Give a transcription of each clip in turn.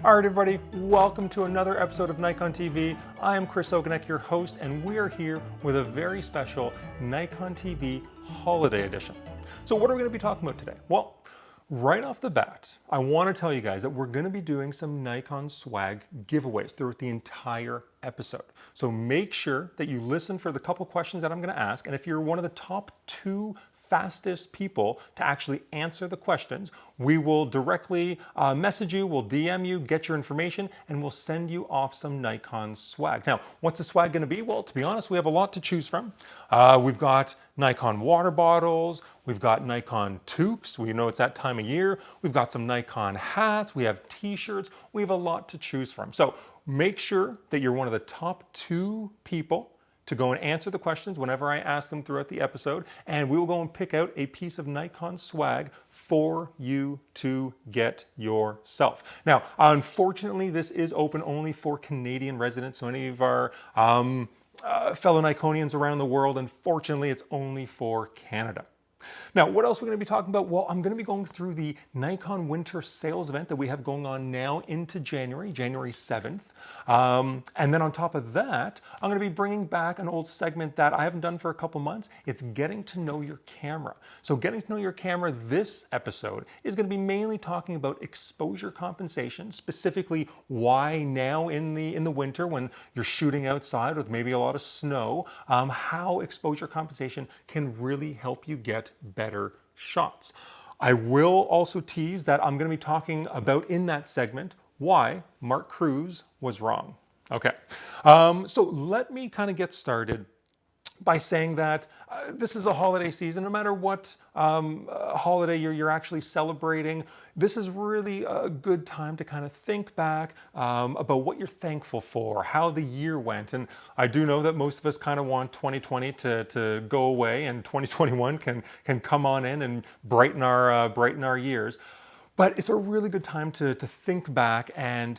All right, everybody, welcome to another episode of Nikon TV. I am Chris Ogonek, your host, and we are here with a very special Nikon TV Holiday Edition. So what are we going to be talking about today? Well, right off the bat, I want to tell you guys that we're going to be doing some Nikon swag giveaways throughout the entire episode. So make sure that you listen for the couple questions that I'm going to ask, and if you're one of the top 2 fastest people to actually answer the questions, we will directly message you, we'll DM you, get your information, and we'll send you off some Nikon swag. Now, what's the swag going to be? Well, to be honest, we have a lot to choose from. We've got Nikon water bottles, we've got Nikon toques, we know it's that time of year, we've got some Nikon hats, we have t-shirts, we have a lot to choose from. So make sure that you're one of the top 2 people to go and answer the questions whenever I ask them throughout the episode, and we will go and pick out a piece of Nikon swag for you to get yourself. Now, unfortunately, this is open only for Canadian residents, so any of our fellow Nikonians around the world, unfortunately, it's only for Canada. Now, what else are we going to be talking about? Well, I'm going to be going through the Nikon winter sales event that we have going on now into January 7th. And then on top of that, I'm going to be bringing back an old segment that I haven't done for a couple months. It's getting to know your camera. So getting to know your camera, this episode is going to be mainly talking about exposure compensation, specifically why now in the winter when you're shooting outside with maybe a lot of snow, how exposure compensation can really help you get better shots. I will also tease that I'm going to be talking about in that segment why Mark Cruz was wrong. Okay, so let me kind of get started by saying that this is a holiday season. No matter what holiday you're actually celebrating, this is really a good time to kind of think back about what you're thankful for, how the year went. And I do know that most of us kind of want 2020 to go away and 2021 can come on in and brighten our years. But it's a really good time to think back and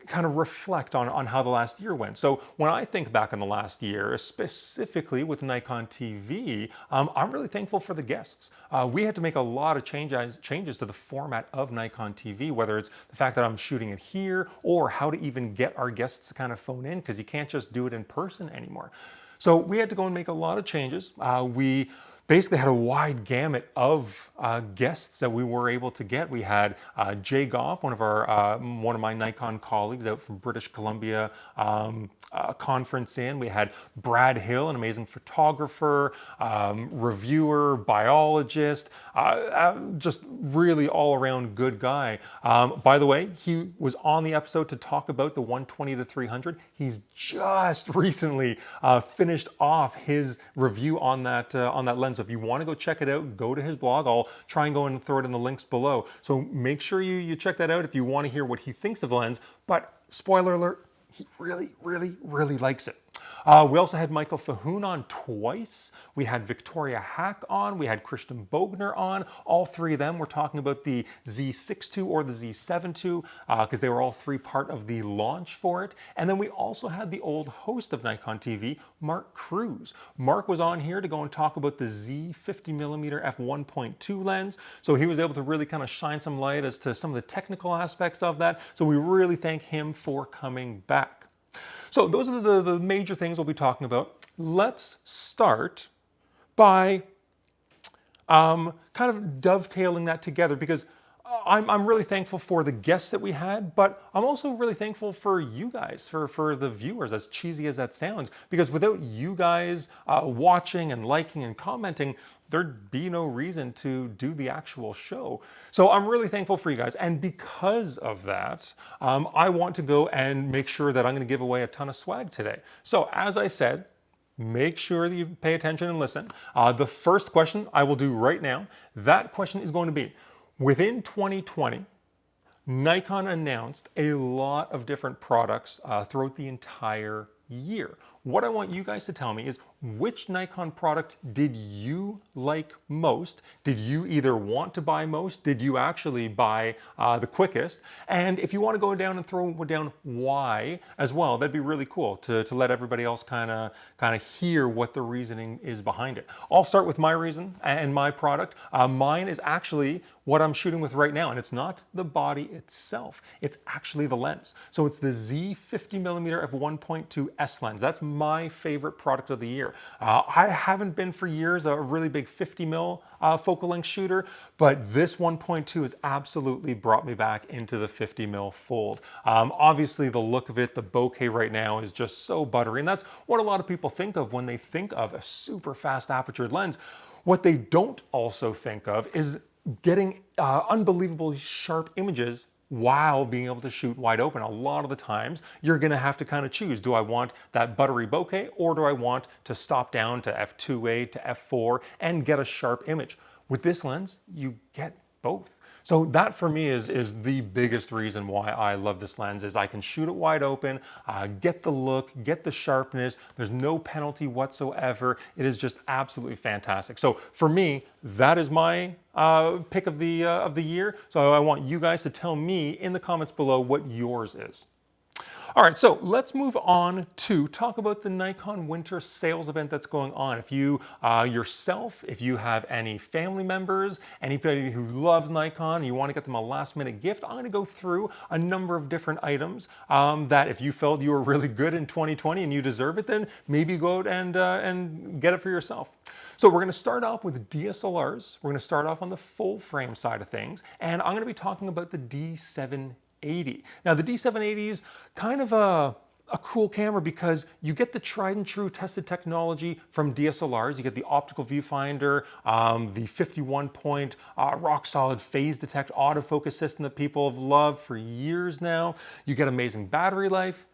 kind of reflect on how the last year went. So when I think back on the last year, specifically with Nikon TV, I'm really thankful for the guests. We had to make a lot of changes to the format of Nikon TV, whether it's the fact that I'm shooting it here or how to even get our guests to kind of phone in, because you can't just do it in person anymore. So we had to go and make a lot of changes. We basically had a wide gamut of guests that we were able to get. We had Jay Goff, one of my Nikon colleagues out from British Columbia, conference in. We had Brad Hill, an amazing photographer, reviewer, biologist, just really all-around good guy. By the way, he was on the episode to talk about the 120-300. He's just recently finished off his review on that lens. So if you want to go check it out, go to his blog. I'll try and go and throw it in the links below. So make sure you check that out if you want to hear what he thinks of the lens. But spoiler alert, he really, really, really likes it. We also had Michael Fahoun on twice. We had Victoria Hack on. We had Christian Bogner on. All 3 of them were talking about the Z6 II or the Z7 II because they were all 3 part of the launch for it. And then we also had the old host of Nikon TV, Mark Cruz. Mark was on here to go and talk about the Z50mm f1.2 lens. So he was able to really kind of shine some light as to some of the technical aspects of that. So we really thank him for coming back. So those are the major things we'll be talking about. Let's start by kind of dovetailing that together, because I'm really thankful for the guests that we had, but I'm also really thankful for you guys, for the viewers, as cheesy as that sounds, because without you guys watching and liking and commenting, there'd be no reason to do the actual show. So I'm really thankful for you guys. And because of that, I want to go and make sure that I'm going to give away a ton of swag today. So as I said, make sure that you pay attention and listen. The first question I will do right now, that question is going to be, within 2020, Nikon announced a lot of different products throughout the entire year. what I want you guys to tell me is, which Nikon product did you like most? Did you either want to buy most? Did you actually buy the quickest? And if you want to go down and throw down why as well, that'd be really cool to let everybody else kind of hear what the reasoning is behind it. I'll start with my reason and my product. Mine is actually what I'm shooting with right now, and it's not the body itself, it's actually the lens. So it's the Z 50mm f1.2 S lens. That's my favorite product of the year. I haven't been for years a really big 50mm focal length shooter, but this 1.2 has absolutely brought me back into the 50mm fold. Obviously the look of it, the bokeh right now is just so buttery, and that's what a lot of people think of when they think of a super fast aperture lens. What they don't also think of is getting unbelievably sharp images while being able to shoot wide open. A lot of the times you're gonna have to kind of choose, do I want that buttery bokeh, or do I want to stop down to f2.8 to f4 and get a sharp image? With this lens, you get both. So that for me is the biggest reason why I love this lens, is I can shoot it wide open, get the look, get the sharpness. There's no penalty whatsoever. It is just absolutely fantastic. So for me, that is my pick of the year. So I want you guys to tell me in the comments below what yours is. All right, so let's move on to talk about the Nikon winter sales event that's going on. If you yourself, if you have any family members, anybody who loves Nikon, and you want to get them a last minute gift, I'm going to go through a number of different items that if you felt you were really good in 2020 and you deserve it, then maybe go out and get it for yourself. So we're going to start off with DSLRs. We're going to start off on the full frame side of things, and I'm going to be talking about the D780. Now the D780 is kind of a cool camera because you get the tried and true tested technology from DSLRs. You get the optical viewfinder, the 51-point rock solid phase detect autofocus system that people have loved for years now. You get amazing battery life,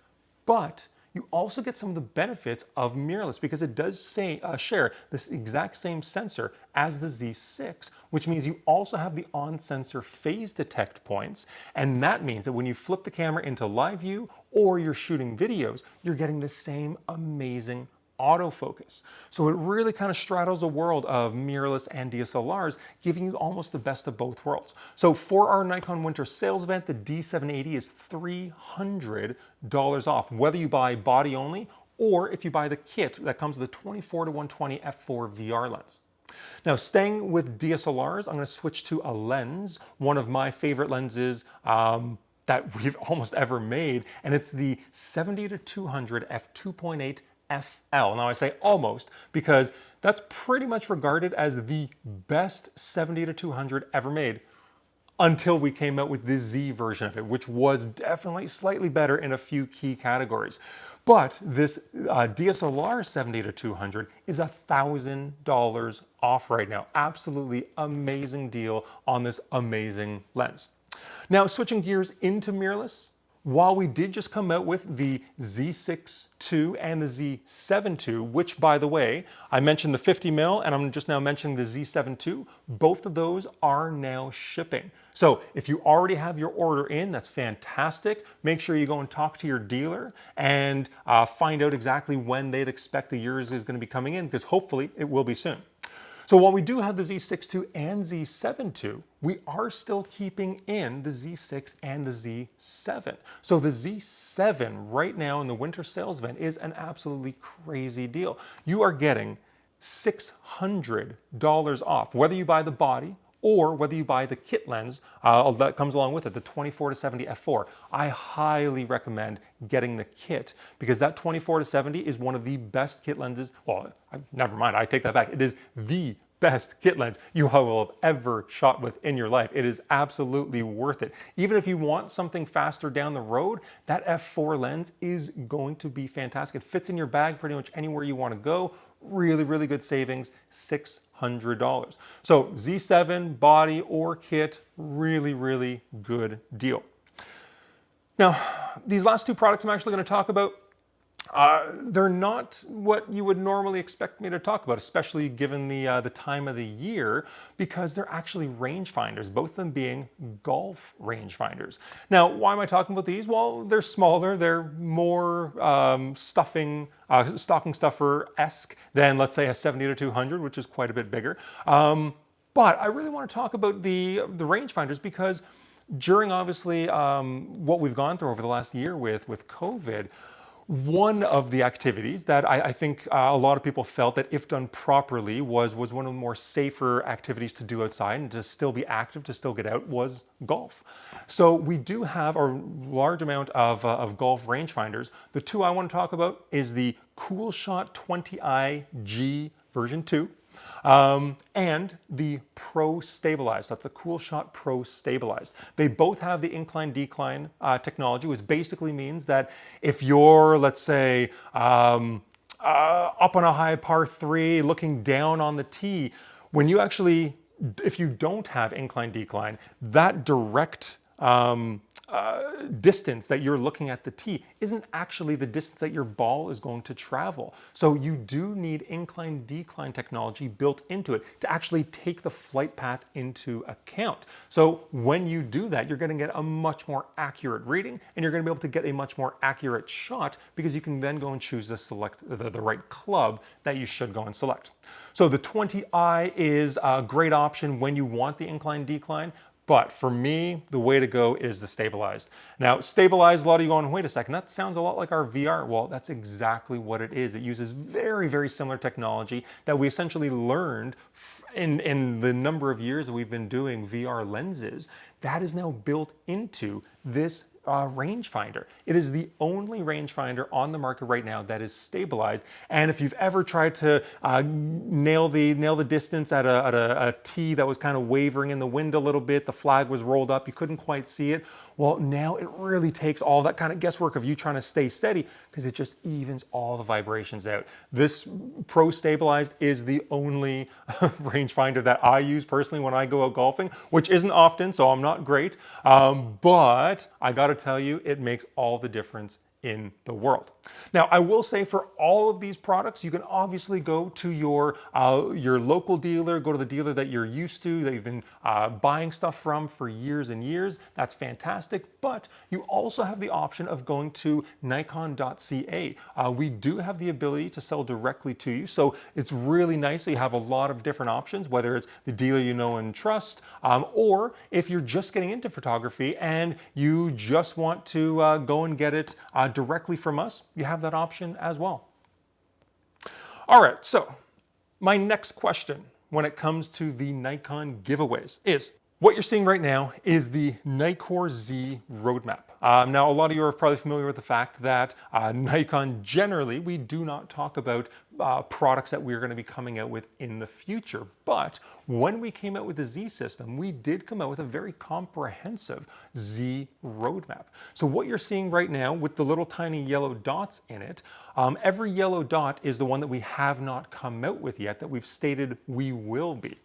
but you also get some of the benefits of mirrorless because it does share this exact same sensor as the Z6, which means you also have the on-sensor phase detect points. And that means that when you flip the camera into live view or you're shooting videos, you're getting the same amazing autofocus. So it really kind of straddles the world of mirrorless and DSLRs, giving you almost the best of both worlds. So for our Nikon winter sales event, the D780 is $300 off, whether you buy body only or if you buy the kit that comes with a 24-120 f4 VR lens. Now, staying with DSLRs, I'm going to switch to a lens, one of my favorite lenses that we've almost ever made, and it's the 70-200 f2.8 FL. Now I say almost because that's pretty much regarded as the best 70-200 ever made until we came out with the Z version of it, which was definitely slightly better in a few key categories. But this DSLR 70-200 is $1,000 off right now. Absolutely amazing deal on this amazing lens. Now switching gears into mirrorless, while we did just come out with the Z6 II and the Z7 II, which by the way, I mentioned the 50mm and I'm just now mentioning the Z7 II, both of those are now shipping. So if you already have your order in, that's fantastic. Make sure you go and talk to your dealer and find out exactly when they'd expect the yours is going to be coming in, because hopefully it will be soon. So while we do have the Z6 II and Z7 II, we are still keeping in the Z6 and the Z7. So the Z7 right now in the winter sales event is an absolutely crazy deal. You are getting $600 off, whether you buy the body or whether you buy the kit lens that comes along with it, the 24-70 f4. I highly recommend getting the kit because that 24-70 is one of the best kit lenses. Well, never mind, I take that back. It is the best kit lens you will have ever shot with in your life. It is absolutely worth it. Even if you want something faster down the road, that f4 lens is going to be fantastic. It fits in your bag pretty much anywhere you want to go. Really, really good savings, $600. So Z7, body or kit, really, really good deal. Now, these last two products I'm actually going to talk about They're not what you would normally expect me to talk about, especially given the time of the year, because they're actually rangefinders, both of them being golf rangefinders. Now, why am I talking about these? Well, they're smaller, they're more stocking stuffer-esque than, let's say, a 70 to 200, which is quite a bit bigger. But I really want to talk about the rangefinders because during, obviously, what we've gone through over the last year with COVID, one of the activities that I think a lot of people felt that if done properly was one of the more safer activities to do outside and to still be active, to still get out, was golf. So we do have a large amount of golf rangefinders. The two I want to talk about is the CoolShot 20i G version 2. And the Pro Stabilized. That's a CoolShot Pro Stabilized. They both have the incline-decline technology, which basically means that if you're, let's say, up on a high par 3, looking down on the tee, when you actually, if you don't have incline-decline, that direct distance that you're looking at the tee isn't actually the distance that your ball is going to travel. So you do need incline-decline technology built into it to actually take the flight path into account. So when you do that, you're going to get a much more accurate reading and you're going to be able to get a much more accurate shot because you can then go and choose to select the right club that you should go and select. So the 20i is a great option when you want the incline-decline. But for me, the way to go is the stabilized. Now, stabilized, a lot of you going, wait a second, that sounds a lot like our VR. Well, that's exactly what it is. It uses very, very similar technology that we essentially learned in the number of years that we've been doing VR lenses. That is now built into this rangefinder. It is the only rangefinder on the market right now that is stabilized. And if you've ever tried to nail the distance at a tee that was kind of wavering in the wind a little bit, the flag was rolled up, you couldn't quite see it. Well, now it really takes all that kind of guesswork of you trying to stay steady because it just evens all the vibrations out. This Pro Stabilized is the only rangefinder that I use personally when I go out golfing, which isn't often, so I'm not great. But I got to tell you, it makes all the difference in the world. Now, I will say for all of these products, you can obviously go to your local dealer, go to the dealer that you're used to, that you've been buying stuff from for years and years. That's fantastic. But you also have the option of going to Nikon.ca. We do have the ability to sell directly to you. So it's really nice that you have a lot of different options, whether it's the dealer you know and trust, or if you're just getting into photography and you just want to go and get it directly from us, you have that option as well. All right, so my next question when it comes to the Nikon giveaways is, what you're seeing right now is the Nikkor Z Roadmap. Now, a lot of you are probably familiar with the fact that Nikon generally, we do not talk about products that we're going to be coming out with in the future. But when we came out with the Z system, we did come out with a very comprehensive Z roadmap. So what you're seeing right now with the little tiny yellow dots in it, every yellow dot is the one that we have not come out with yet that we've stated we will be.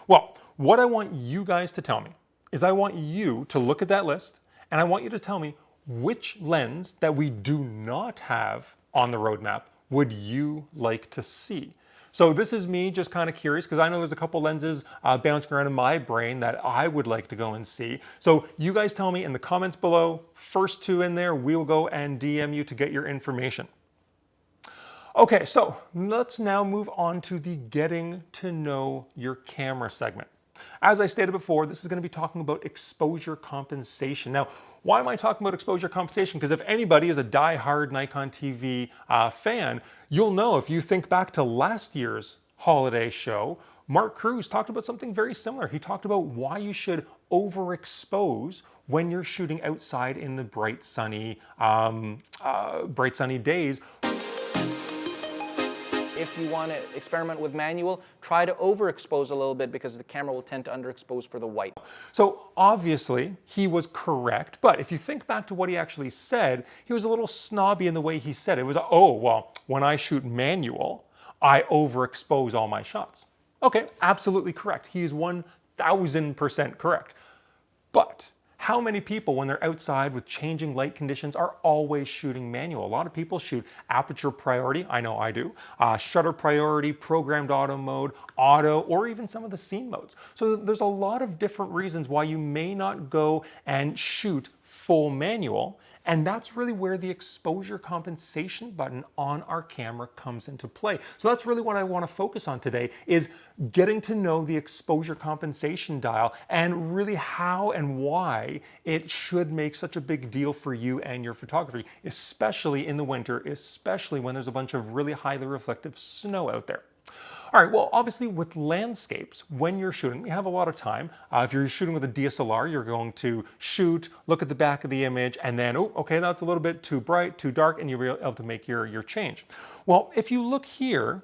Well, what I want you guys to tell me is I want you to look at that list and I want you to tell me which lens that we do not have on the roadmap would you like to see. So this is me just kind of curious because I know there's a couple lenses bouncing around in my brain that I would like to go and see. So you guys tell me in the comments below, first two in there, we will go and DM you to get your information. Okay, so let's now move on to the getting to know your camera segment. As I stated before, this is going to be talking about exposure compensation. Now, why am I talking about exposure compensation? Because if anybody is a die-hard Nikon TV fan, you'll know if you think back to last year's holiday show, Mark Cruz talked about something very similar. He talked about why you should overexpose when you're shooting outside in the bright sunny days. If you want to experiment with manual, try to overexpose a little bit because the camera will tend to underexpose for the white. So obviously he was correct, but if you think back to what he actually said, he was a little snobby in the way he said it. It was, oh, well, when I shoot manual, I overexpose all my shots. Okay, absolutely correct. He is 1000% correct. But How many people, when they're outside with changing light conditions, are always shooting manual? A lot of people shoot aperture priority, I know I do, shutter priority, programmed auto mode, auto, or even some of the scene modes. So there's a lot of different reasons why you may not go and shoot full manual, and that's really where the exposure compensation button on our camera comes into play. So that's really what I want to focus on today, is getting to know the exposure compensation dial and really how and why it should make such a big deal for you and your photography, especially in the winter, especially when there's a bunch of really highly reflective snow out there. All right, well, obviously with landscapes, when you're shooting, you have a lot of time. If you're shooting with a DSLR, you're going to shoot, look at the back of the image, and then, oh, okay, that's a little bit too bright, too dark, and you'll be able to make your change. Well, if you look here,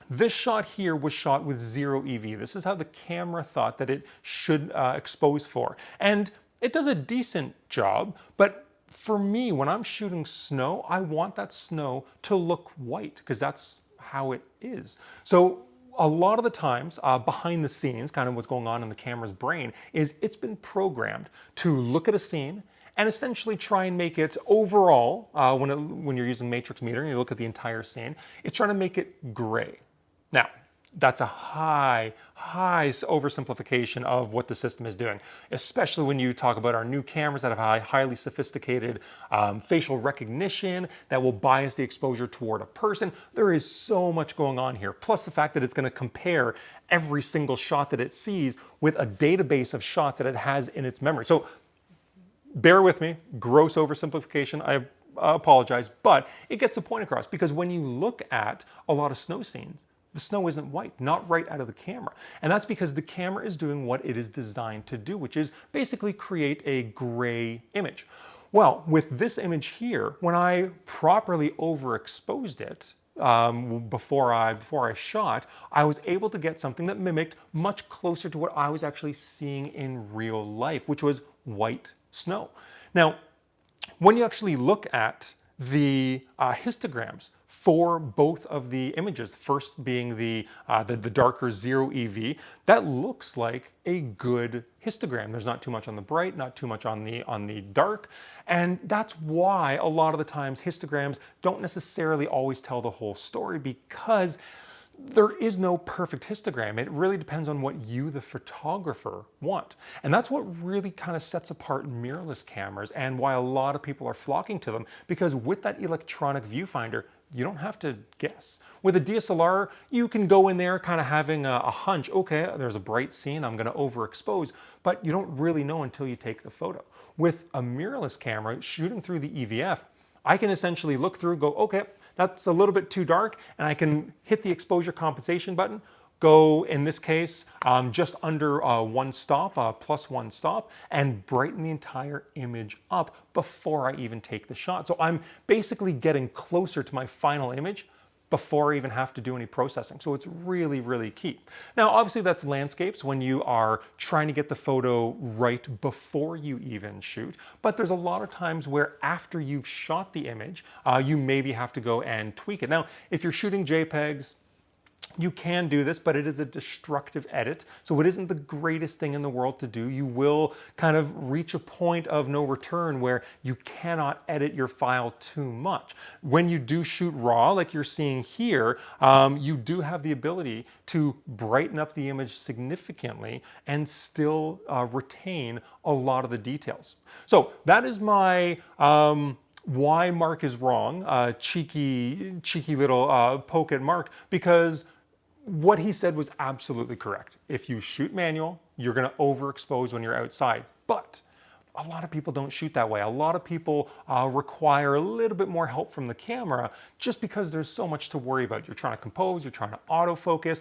this shot here was shot with 0 EV. This is how the camera thought that it should expose for. And it does a decent job, but for me, when I'm shooting snow, I want that snow to look white, because that's how it is. So a lot of the times behind the scenes, kind of what's going on in the camera's brain, is it's been programmed to look at a scene and essentially try and make it overall, when you're using matrix meter and you look at the entire scene, it's trying to make it gray. Now, that's a high oversimplification of what the system is doing, especially when you talk about our new cameras that have highly sophisticated facial recognition that will bias the exposure toward a person. There is so much going on here, plus the fact that it's going to compare every single shot that it sees with a database of shots that it has in its memory. So bear with me, gross oversimplification, I apologize, but it gets a point across, because when you look at a lot of snow scenes, the snow isn't white, not right out of the camera. And that's because the camera is doing what it is designed to do, which is basically create a gray image. Well, with this image here, when I properly overexposed it, before I shot, I was able to get something that mimicked much closer to what I was actually seeing in real life, which was white snow. Now, when you actually look at the histograms for both of the images, first being the darker 0 EV, that looks like a good histogram. There's not too much on the bright, not too much on the dark, and that's why a lot of the times histograms don't necessarily always tell the whole story, because there is no perfect histogram. It really depends on what you, the photographer, want. And that's what really kind of sets apart mirrorless cameras and why a lot of people are flocking to them, because with that electronic viewfinder, you don't have to guess. With a DSLR, you can go in there kind of having a hunch, okay, there's a bright scene, I'm gonna overexpose, but you don't really know until you take the photo. With a mirrorless camera, shooting through the EVF, I can essentially look through, go, okay, that's a little bit too dark, and I can hit the exposure compensation button, go, in this case, just under one stop, plus one stop, and brighten the entire image up before I even take the shot. So I'm basically getting closer to my final image before I even have to do any processing. So it's really, really key. Now, obviously that's landscapes when you are trying to get the photo right before you even shoot, but there's a lot of times where after you've shot the image, you maybe have to go and tweak it. Now, if you're shooting JPEGs, you can do this, but it is a destructive edit, so it isn't the greatest thing in the world to do. You will kind of reach a point of no return where you cannot edit your file too much. When you do shoot raw, like you're seeing here, you do have the ability to brighten up the image significantly and still retain a lot of the details. So that is my why Mark is wrong, cheeky little poke at Mark, because what he said was absolutely correct. If you shoot manual, you're gonna overexpose when you're outside. But a lot of people don't shoot that way. A lot of people require a little bit more help from the camera just because there's so much to worry about. You're trying to compose, you're trying to autofocus,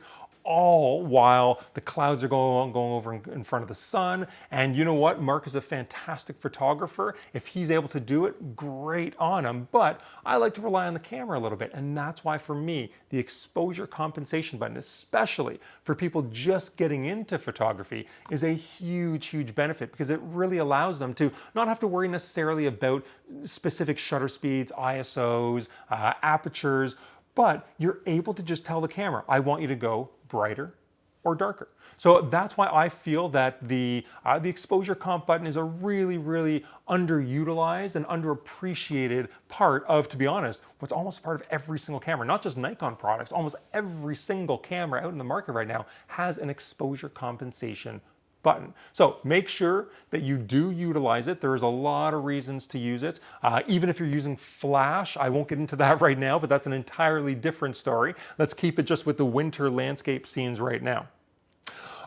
all while the clouds are going over in front of the sun. And you know what? Mark is a fantastic photographer. If he's able to do it, great on him. But I like to rely on the camera a little bit. And that's why for me, the exposure compensation button, especially for people just getting into photography, is a huge, huge benefit, because it really allows them to not have to worry necessarily about specific shutter speeds, ISOs, apertures, but you're able to just tell the camera, I want you to go brighter or darker. So that's why I feel that the exposure comp button is a really, really underutilized and underappreciated part of, to be honest, what's almost part of every single camera, not just Nikon products, almost every single camera out in the market right now has an exposure compensation button. So make sure that you do utilize it. There's a lot of reasons to use it. Even if you're using flash, I won't get into that right now, but that's an entirely different story. Let's keep it just with the winter landscape scenes right now.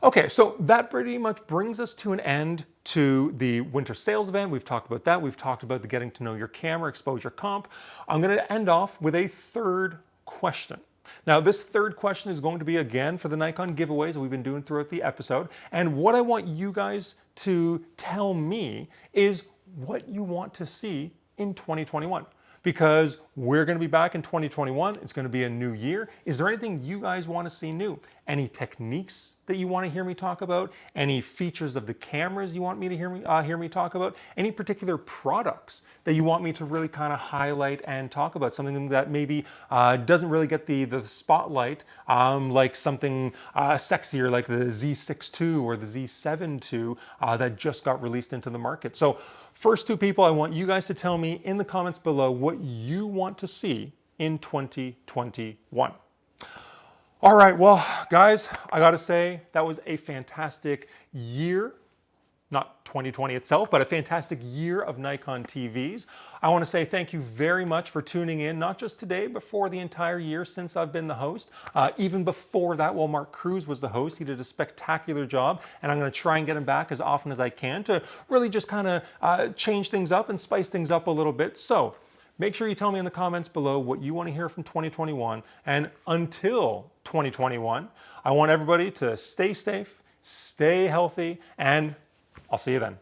Okay, so that pretty much brings us to an end to the winter sales event. We've talked about that. We've talked about the getting to know your camera exposure comp. I'm going to end off with a third question. Now, this third question is going to be again for the Nikon giveaways we've been doing throughout the episode. And what I want you guys to tell me is what you want to see in 2021. Because we're going to be back in 2021. It's going to be a new year. Is there anything you guys want to see new? Any techniques that you want to hear me talk about? Any features of the cameras you want me to hear me talk about? Any particular products that you want me to really kind of highlight and talk about? Something that maybe doesn't really get the spotlight, like something sexier like the Z6 II or the Z7 II that just got released into the market. So first two people, I want you guys to tell me in the comments below what you want to see in 2021. All right, well, guys, I gotta say that was a fantastic year. Not 2020 itself, but a fantastic year of Nikon TVs. I want to say thank you very much for tuning in, not just today, but for the entire year since I've been the host. Even before that, while Mark Cruz was the host, he did a spectacular job, and I'm going to try and get him back as often as I can to really just kind of change things up and spice things up a little bit. So make sure you tell me in the comments below what you want to hear from 2021. And until 2021, I want everybody to stay safe, stay healthy, and I'll see you then.